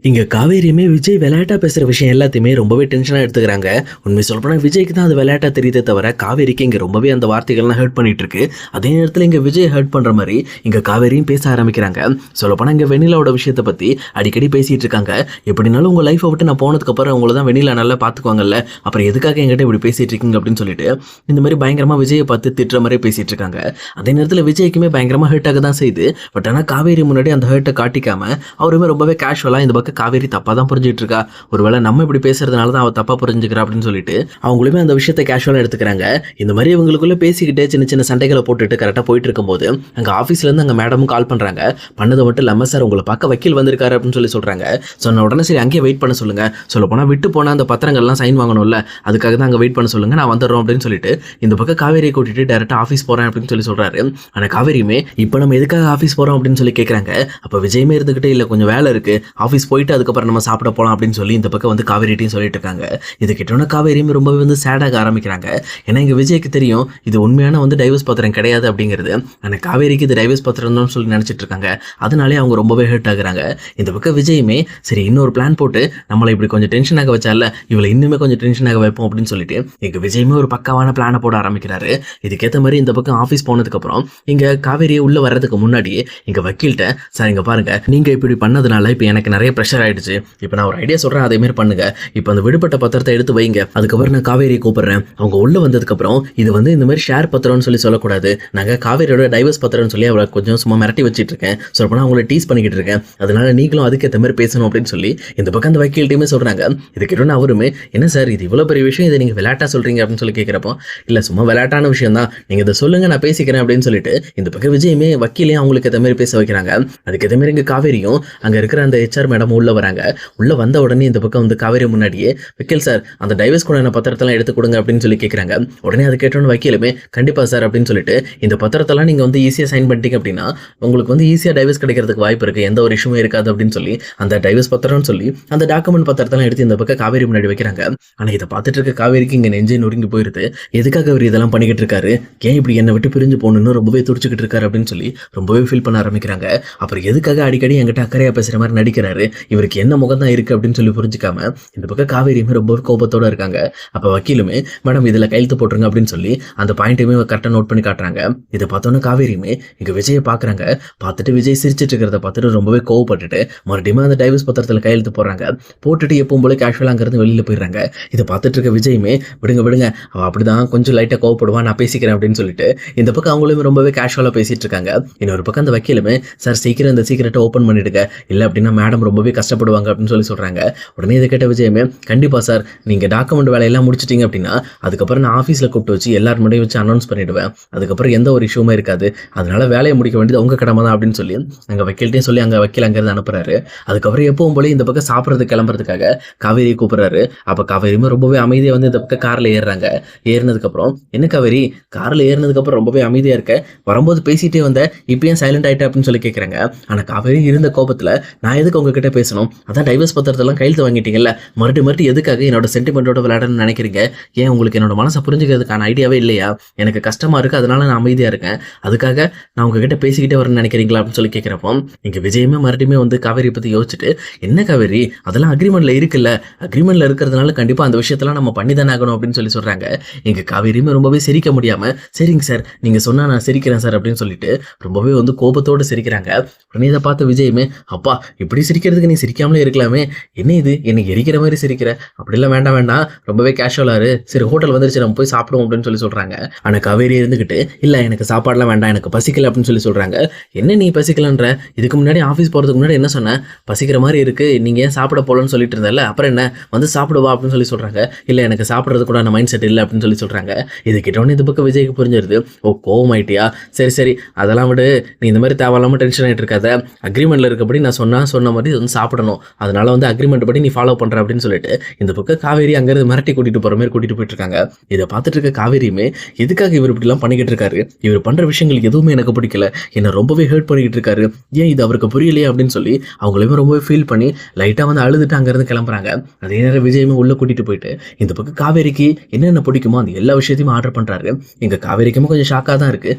இங்க காவேரியுமே விஜய் விளையாட்டா பேசுற விஷயம் எல்லாத்தையுமே ரொம்பவே டென்ஷனா எடுத்துக்கிறாங்க. உண்மை சொல்லப்போனா விஜய்க்கு தான் அது விளையாட்டா தெரியுதே தவிர, காவேரிக்கு இங்க ரொம்பவே அந்த வார்த்தைகள்லாம் ஹர்ட் பண்ணிட்டு இருக்கு. அதே நேரத்துல இங்க விஜய் ஹர்ட் பண்ற மாரி இங்க காவேரியும் பேச ஆரம்பிக்கிறாங்க. சொல்லப்போனா இங்க வெண்ணிலாவோட விஷயத்த பத்தி அடிக்கடி பேசிட்டு இருக்காங்க. எப்படினாலும் உங்க லைஃபை விட்டு நான் போனதுக்கு அப்புறம் உங்களை தான் வெண்ணிலா நல்லா பாத்துக்குவாங்கல்ல, அப்புறம் எதுக்காக என்கிட்ட இப்படி பேசிட்டு இருக்கீங்க அப்படின்னு சொல்லிட்டு இந்த மாதிரி பயங்கரமா விஜயை பார்த்து திட்டுற மாதிரி பேசிட்டு இருக்காங்க. அதே நேரத்துல விஜய்க்குமே பயங்கரமா ஹர்ட் ஆக தான் செய்யுது. பட் ஆனா காவேரி முன்னாடி அந்த ஹர்ட்டை காட்டிக்காம அவருமே ரொம்பவே கேஷுவலா இந்த பக்கம் காவேரி தப்பா தான் புரிஞ்சுட்டு இருக்கா, ஒருவேளை நம்ம இப்படி பேசுறதுனால தான் அவ தப்பா புரிஞ்சுக்கிறா அப்படின்னு சொல்லிட்டு அவங்களுமே அந்த விஷயத்தை கேஷுவலா எடுத்துக்கிறாங்க. இந்த மாதிரி இவங்களுக்குள்ள பேசிக்கிட்டு சின்ன சின்ன சண்டைகளை போட்டுட்டு கரெக்டா போயிட்டு இருக்கும்போது அங்க ஆபீஸ்ல இருந்து அங்க மேடமும் கால் பண்றாங்க. பண்ணது மட்டும் இல்லாம சார் உங்களை பார்க்க வக்கீல் வந்திருக்காரு அப்படின்னு சொல்லி சொல்றாங்க. சொன்ன உடனே சரி அங்கேயே வெயிட் பண்ண சொல்லுங்க, சொல்ல போனா விட்டு போனா அந்த பத்திரங்கள்லாம் சைன் வாங்கணும்ல, அதுக்காக தான் அங்க வெயிட் பண்ண சொல்லுங்க, நான் வந்துடுறோம் அப்படின்னு சொல்லிட்டு இந்த பக்கம் காவேரியை கூட்டிட்டு டைரக்டா ஆஃபீஸ் போறேன் அப்படின்னு சொல்லி சொல்றாரு. ஆனா காவேரியுமே இப்போ நம்ம எதுக்காக ஆஃபீஸ் போறோம் அப்படின்னு சொல்லி கேட்கறாங்க. அப்ப விஜயமே இருந்துகிட்டே இல்ல கொஞ்சம் வேலை இருக்கு, ஆஃபீஸ் போயிட்டு அதுக்கப்புறம் நம்ம சாப்பிட போலாம் அப்படின்னு சொல்லி இந்த பக்கம் வந்து காவேரிட்டையும் சொல்லிட்டு இருக்காங்க. இது கிட்டோன்னா காவேரியும் ரொம்பவே வந்து சேடாக ஆரம்பிக்கிறாங்க. ஏன்னா இங்க விஜய்க்கு தெரியும் இது உண்மையான வந்து டைவர்ஸ் பத்திரம் கிடையாது அப்படிங்கிறது. ஆனா காவேரிக்கு இது டைவர்ஸ் பத்திரம் தான் சொல்லி நினைச்சிட்டு இருக்காங்க. அதனாலே அவங்க ரொம்பவே ஹர்ட் ஆகுறாங்க. இந்த பக்கம் விஜயுமே சரி இன்னொரு பிளான் போட்டு நம்மளை இப்படி கொஞ்சம் டென்ஷன் ஆக வச்சால, இவளை இன்னுமே கொஞ்சம் டென்ஷன் ஆக வைப்போம் அப்படின்னு சொல்லிட்டு எங்க விஜயுமே ஒரு பக்காவான பிளானை போட ஆரம்பிக்கிறாரு. இதுக்கேற்ற மாதிரி இந்த பக்கம் ஆஃபீஸ் போனதுக்கு அப்புறம் இங்க காவேரியை உள்ள வர்றதுக்கு முன்னாடியே இங்க வக்கீல்கிட்ட சார் இங்க பாருங்க நீங்க இப்படி பண்ணதுனால இப்போ எனக்கு நிறைய ப்ரெஷர் ஆயிடுச்சு, இப்போ நான் ஒரு ஐடியா சொல்றேன் அதே மாதிரி பண்ணுங்க, இப்போ அந்த விடுபட்ட பத்திரத்தை எடுத்து வைங்க, அதுக்கப்புறம் நான் காவேரியை கூப்பிடுறேன், அவங்க உள்ள வந்ததுக்கு அப்புறம் இது வந்து இந்த மாதிரி ஷேர் பத்திரம்னு சொல்லி சொல்லக்கூடாது, நாங்க காவேரியோட டைவர்ஸ் பத்திரம்னு சொல்லி அவளை கொஞ்சம் சும்மா மிரட்டி வச்சிட்டு இருக்கேன், சொல்லப்போனா அவங்கள டீஸ் பண்ணிக்கிட்டு இருக்கேன், அதனால நீங்களும் அதுக்கேற்ற மாதிரி பேசணும் அப்படின்னு சொல்லி இந்த பக்கம் அந்த வக்கீல் டீமே சொல்றாங்க. இதுக்கிட்ட அவருமே என்ன சார் இது இவ்வளவு பெரிய விஷயம், இதை நீங்க விளையாட்டா சொல்றீங்க அப்படின்னு சொல்லி கேட்கிறப்போ இல்ல சும்மா விளையாட்டான விஷயம் தான், நீங்க இதை சொல்லுங்க நான் பேசிக்கிறேன் அப்படின்னு சொல்லிட்டு இந்த பக்கம் விஜயுமே வக்கீலையும் அவங்களுக்கு ஏற்ற மாதிரி பேச வைக்கிறாங்க. அதுக்கு ஏற்ற மாதிரி இங்க காவேரியும் அங்க இருக்கிற அந்த HR மேடம் உள்ள வராங்க. உள்ள வந்த உடனே இந்த பக்கம் வந்து காவேரி முன்னாடியே வக்கீல் சார் அந்த டைவர்ஸ் கூட பத்திரத்தெல்லாம் எடுத்து கொடுங்க அப்படின்னு சொல்லி கேட்குறாங்க. உடனே அது கேட்டோன்னு வக்கீலுமே கண்டிப்பா சார் அப்படின்னு சொல்லிட்டு இந்த பத்திரத்தெல்லாம் நீங்க வந்து ஈஸியாக சைன் பண்ணிட்டீங்க அப்படின்னா உங்களுக்கு வந்து ஈஸியாக டைவர்ஸ் கிடைக்கிறதுக்கு வாய்ப்பு இருக்கு, எந்த ஒரு இஷ்யூமே இருக்காது அப்படின்னு சொல்லி அந்த டைவர்ஸ் பத்திரம்னு சொல்லி அந்த டாக்குமெண்ட் பத்திரத்தெல்லாம் எடுத்து இந்த பக்கம் காவேரி முன்னாடி வைக்கிறாங்க. ஆனா இதை பார்த்துட்டு இருக்க காவேரிக்கு இங்க நெஞ்சே நொறுங்கி போயிருது. எதுக்காக அவர் இதெல்லாம் பண்ணிக்கிட்டு இருக்காரு, ஏன் இப்படி என்னை விட்டு பிரிஞ்சு போகணும்னு ரொம்பவே துடிச்சுக்கிட்டு இருக்காரு அப்படின்னு சொல்லி ரொம்பவே ஃபீல் பண்ண ஆரம்பிக்கிறாங்க. அப்புறம் எதுக்காக அடிக்கடி என்கிட்ட அக்கறையா பேசுற மாதிரி நடிக்கிறாரு, இவருக்கு என்ன முகம் தான் இருக்கு அப்படின்னு சொல்லி புரிஞ்சுக்காம இந்த பக்கம் காவேரியுமே ரொம்ப கோபத்தோட இருக்காங்க. அப்ப வக்கீலுமே மேடம் இதுல கையெழுத்து போட்டுருங்க அப்படின்னு சொல்லி அந்த பாயிண்ட்டையுமே கரெக்டா நோட் பண்ணி காட்டுறாங்க. இதை பார்த்தோன்னா காவேரியுமே இங்க விஜயை பாக்குறாங்க. பார்த்துட்டு விஜய் சிரிச்சிட்டு இருக்கிறத பார்த்துட்டு ரொம்பவே கோவப்பட்டுட்டு மறுபடியும் அந்த டைவர்ஸ் பத்திரத்துல கையெழுத்து போடுறாங்க. போட்டுட்டு எப்பவும் போல கேஷுவலா அங்கிருந்து வெளியில போயிடுறாங்க. இதை பார்த்துட்டு இருக்க விஜயுமே விடுங்க விடுங்க அவ அப்படிதான் கொஞ்சம் லைட்டா கோவப்படுவான், நான் பேசிக்கிறேன் அப்படின்னு சொல்லிட்டு இந்த பக்கம் அவங்களுமே ரொம்பவே கேஷுவலா பேசிட்டு இருக்காங்க. இன்னொரு பக்கம் அந்த வக்கீலுமே சார் சீக்கிரம் இந்த சீக்கிரட்டை ஓப்பன் பண்ணிடுங்க, இல்ல அப்படின்னா மேடம் ரொம்பவே கஷ்டப்படுவாங்க அப்படின்னு சொல்லி சொல்றாங்க. உடனே இதை கேட்ட விஜயமே கண்டிப்பா சார் நீங்க டாக்குமெண்ட் வேலையெல்லாம் முடிச்சிட்டீங்க அப்படின்னா அதுக்கப்புறம் நான் ஆஃபீஸில் கூப்பிட்டு வச்சு எல்லாரும் முன்னாடி வச்சு அனௌன்ஸ் பண்ணிடுவேன், அதுக்கப்புறம் எந்த ஒரு இஷ்யூமே இருக்காது, அதனால வேலையை முடிக்க வேண்டியது உங்க கடமை தான் அப்படின்னு சொல்லி அங்கே வக்கீல்கிட்டையும் சொல்லி அங்கே வக்கீல் அங்கேருந்து அனுப்புறாரு. அதுக்கப்புறம் எப்பவும் போல இந்த பக்கம் சாப்பிட்றது கிளம்புறதுக்காக காவேரியை கூப்பிடுறாரு. அப்போ காவேரியுமே ரொம்பவே அமைதியாக வந்து இந்த பக்கம் காரில் ஏறுறாங்க. ஏறினதுக்கப்புறம் என்ன காவேரி காரில் ஏறினதுக்கப்புறம் ரொம்பவே அமைதியாக இருக்க, வரும்போது பேசிட்டே வந்த இப்போ ஏன் சைலண்ட் ஆகிட்ட அப்படின்னு சொல்லி கேட்குறாங்க. ஆனால் காவேரி இருந்த கோபத்தில் நான் எதுக்கு உங்ககிட்ட பேசணும், அதான் டைவர்ஸ் பத்திரத்தெல்லாம் கையெழுத்து வாங்கிட்டீங்கல்ல, மறுபடியும் எதுக்காக என்னோட சென்டிமெண்டோட விளையாடணும்னு நினைக்கிறீங்க, ஏன் உங்களுக்கு என்னோட மனசை புரிஞ்சுக்கிறதுக்கான ஐடியாவே இல்லையா, எனக்கு கஷ்டமா இருக்கு அதனால நான் அமைதியா இருக்கேன், அதுக்காக நான் உங்ககிட்ட பேசிக்கிட்டே வரேன்னு நினைக்கிறீங்களா அப்படின்னு சொல்லி கேட்கிறப்போ இங்க விஜயமே மறுபடியும் வந்து காவேரி பத்தி யோசிச்சுட்டு என்ன காவேரி அதெல்லாம் அக்ரிமெண்ட்ல இருக்குல்ல, அக்ரிமெண்ட்ல இருக்கிறதுனால கண்டிப்பா அந்த விஷயத்தெல்லாம் நம்ம பண்ணி தானே ஆகணும் அப்படின்னு சொல்லி சொல்றாங்க. எங்க காவேரியுமே ரொம்பவே சிரிக்க முடியாம சரிங்க சார் நீங்க சொன்னா நான் சிரிக்கிறேன் சார் அப்படின்னு சொல்லிட்டு ரொம்பவே வந்து கோபத்தோடு சிரிக்கிறாங்க. உடனே இதை பார்த்த விஜயமே அப்பா இப்படி சிரிக்கிறதுக்கு நீ சிரிக்காமலே இருக்கலாமே, என்ன இது எனக்கு எரிக்கிற மாதிரி சிரிக்கிற, அப்படிலாம் வேண்டாம் வேண்டாம் ரொம்பவே கேஷுவலாரு, சரி ஹோட்டல் வந்துருச்சு நம்ம போய் சாப்பிடுவோம் அப்படின்னு சொல்லி சொல்றாங்க. ஆனா காவேரி இருந்துகிட்டு இல்ல எனக்கு சாப்பாடுலாம் வேண்டாம் எனக்கு பசிக்கல அப்படின்னு சொல்லி சொல்றாங்க. என்ன நீ பசிக்கலன்ற, இதுக்கு முன்னாடி ஆஃபீஸ் போறதுக்கு முன்னாடி என்ன சொன்ன, பசிக்கிற மாதிரி இருக்கு நீங்க ஏன் சாப்பிட போலன்னு சொல்லிட்டு இருந்தல, அப்புறம் என்ன வந்து சாப்பிடுவா அப்படின்னு சொல்லி சொல்றாங்க. இல்ல எனக்கு சாப்பிட்றது கூட மைண்ட் செட் இல்லை அப்படின்னு சொல்லி சொல்றாங்க. இது கிட்டோன்னு இந்த பக்கம் விஜய்க்கு புரிஞ்சிருது. ஓ கோவம் ஆயிட்டியா, சரி சரி அதெல்லாம் விடு, நீ இந்த மாதிரி தேவையில்லாம டென்ஷன் ஆகிட்டு இருக்காத, அக்ரிமெண்ட்ல இருக்கப்படி நான் சொன்ன மாதிரி வந்து சாப்பிடணும், அதனால வந்து அக்ரிமெண்ட் படி நீ ஃபாலோ பண்ற அப்படின்னு சொல்லிட்டு இந்த பக்கம் காவேரி அங்கிருந்து மிரட்டி கூட்டிட்டு போற மாதிரி கூட்டிட்டு போயிட்டு இருக்காங்க. இதை பார்த்துட்டு இருக்க காவேரியுமே எதுக்காக இவர் இப்படிலாம் பண்ணிக்கிட்டு இருக்காரு, இவர் பண்ற விஷயங்கள் எதுவுமே எனக்கு பிடிக்கல, என்ன ரொம்பவே ஹர்ட் பண்ணிக்கிட்டு இருக்காரு, ஏன் இது அவருக்கு புரியலையே அப்படின்னு சொல்லி அவங்களுமே ரொம்பவே ஃபீல் பண்ணி லைட்டா வந்து அழுதுட்டு அங்கிருந்து கிளம்புறாங்க. அதே நேரம் விஜயமே உள்ள கூட்டிட்டு போயிட்டு இந்த பக்கம் காவேரிக்கு என்னென்ன பிடிக்குமோ அந்த எல்லா விஷயத்தையும் ஆர்டர் பண்றாரு. எங்க காவேரிக்குமே கொஞ்சம் ஷாக்கா தான் இருக்கு.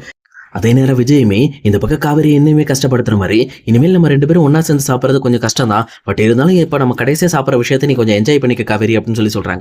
அதே நேரம் விஜயுமே இந்த பக்கம் காவேரி இன்னுமே கஷ்டப்படுத்துற மாதிரி, இனிமேல் நம்ம 2 பேரும் ஒண்ணா சேர்ந்து சாப்பிடுறது கொஞ்சம் கஷ்டம் தான். பட் இருந்தாலும் இப்ப நம்ம கடைசியா சாப்பிடுற விஷயத்த நீ கொஞ்சம் என்ஜாய் பண்ணிக்க காவேரி அப்படின்னு சொல்றாங்க.